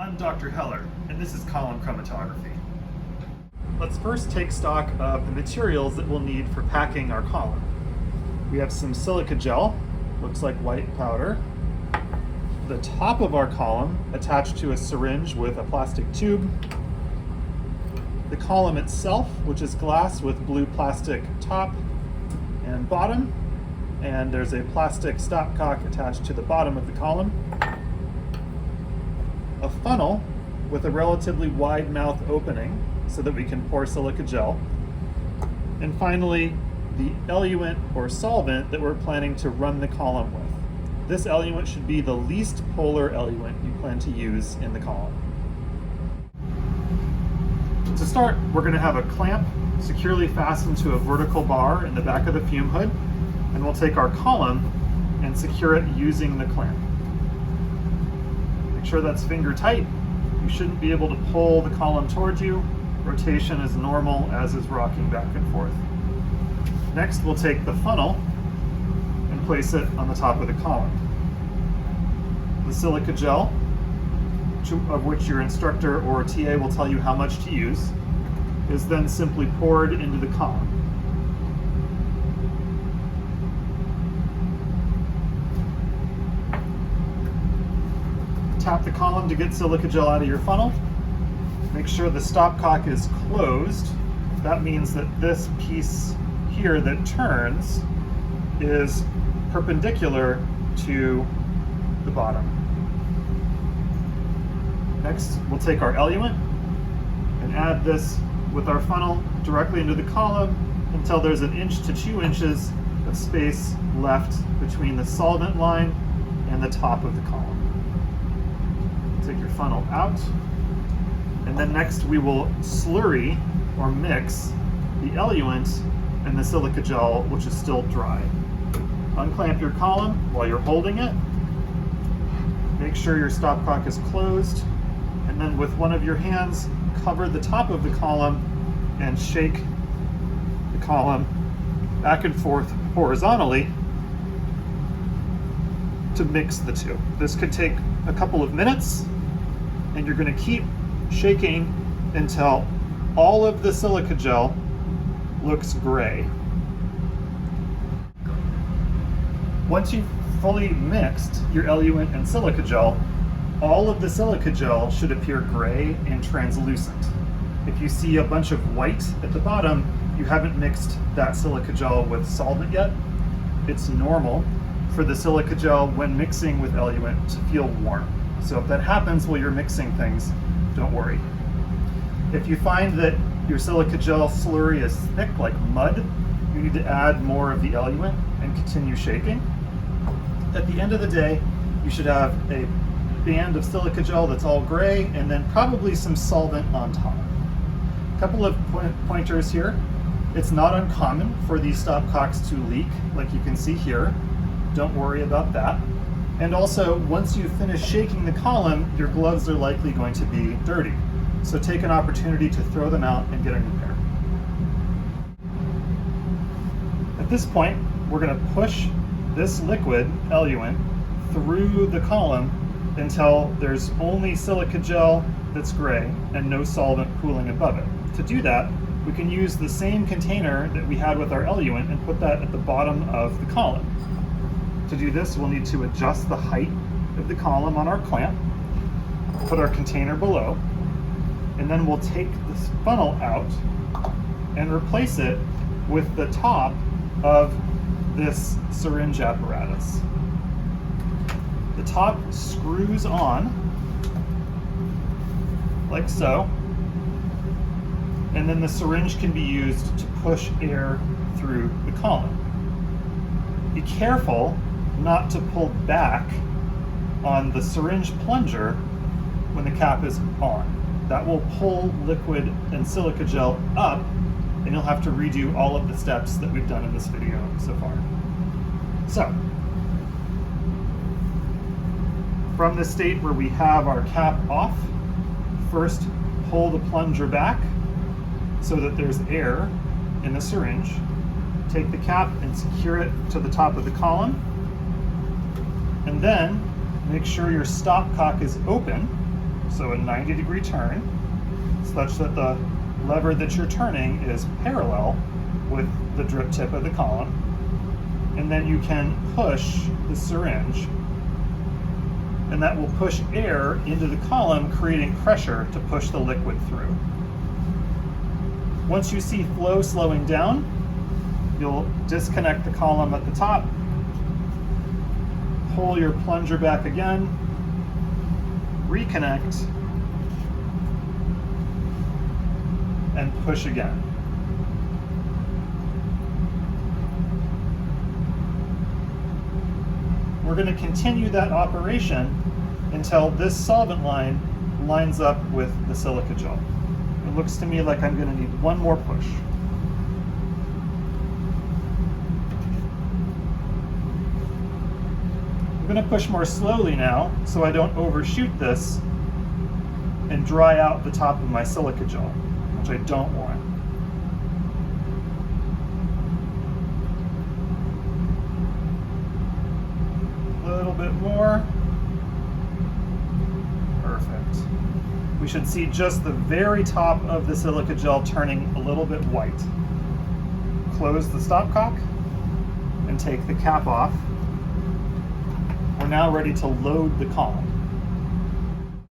I'm Dr. Heller, and this is column chromatography. Let's first take stock of the materials that we'll need for packing our column. We have some silica gel, looks like white powder. The top of our column attached to a syringe with a plastic tube. The column itself, which is glass with blue plastic top and bottom, and there's a plastic stopcock attached to the bottom of the column. A funnel with a relatively wide mouth opening so that we can pour silica gel. And finally, the eluent or solvent that we're planning to run the column with. This eluent should be the least polar eluent you plan to use in the column. To start, we're going to have a clamp securely fastened to a vertical bar in the back of the fume hood, and we'll take our column and secure it using the clamp. Make sure that's finger tight. You shouldn't be able to pull the column towards you. Rotation is normal, as is rocking back and forth. Next, we'll take the funnel and place it on the top of the column. The silica gel, of which your instructor or TA will tell you how much to use, is then simply poured into the column. Tap the column to get silica gel out of your funnel. Make sure the stopcock is closed. That means that this piece here that turns is perpendicular to the bottom. Next, we'll take our eluent and add this with our funnel directly into the column until there's 1 inch to 2 inches of space left between the solvent line and the top of the column. Take your funnel out, and then next we will slurry or mix the eluent and the silica gel, which is still dry. Unclamp your column while you're holding it. Make sure your stopcock is closed, and then with one of your hands, cover the top of the column and shake the column back and forth horizontally to mix the two. This could take a couple of minutes, and you're going to keep shaking until all of the silica gel looks gray. Once you've fully mixed your eluent and silica gel, all of the silica gel should appear gray and translucent. If you see a bunch of white at the bottom, you haven't mixed that silica gel with solvent yet. It's normal for the silica gel when mixing with eluent to feel warm. So if that happens while you're mixing things, don't worry. If you find that your silica gel slurry is thick like mud, you need to add more of the eluent and continue shaking. At the end of the day, you should have a band of silica gel that's all gray and then probably some solvent on top. A couple of pointers here. It's not uncommon for these stopcocks to leak, like you can see here. Don't worry about that. And also, once you finish shaking the column, your gloves are likely going to be dirty. So take an opportunity to throw them out and get a new pair. At this point, we're going to push this liquid, eluent, through the column until there's only silica gel that's gray and no solvent pooling above it. To do that, we can use the same container that we had with our eluent and put that at the bottom of the column. To do this, we'll need to adjust the height of the column on our clamp, put our container below, and then we'll take this funnel out and replace it with the top of this syringe apparatus. The top screws on, like so, and then the syringe can be used to push air through the column. Be careful not to pull back on the syringe plunger when the cap is on. That will pull liquid and silica gel up, and you'll have to redo all of the steps that we've done in this video so far. So, from the state where we have our cap off, first pull the plunger back so that there's air in the syringe. Take the cap and secure it to the top of the column. And then make sure your stopcock is open So a 90-degree turn, such that the lever that you're turning is parallel with the drip tip of the column. And then you can push the syringe, and that will push air into the column, creating pressure to push the liquid through. Once you see flow slowing down, you'll disconnect the column at the top, pull your plunger back again, reconnect, and push again. We're going to continue that operation until this solvent line lines up with the silica gel. It looks to me like I'm going to need one more push. I'm going to push more slowly now so I don't overshoot this and dry out the top of my silica gel, which I don't want. A little bit more. Perfect. We should see just the very top of the silica gel turning a little bit white. Close the stopcock and take the cap off. We're now ready to load the column.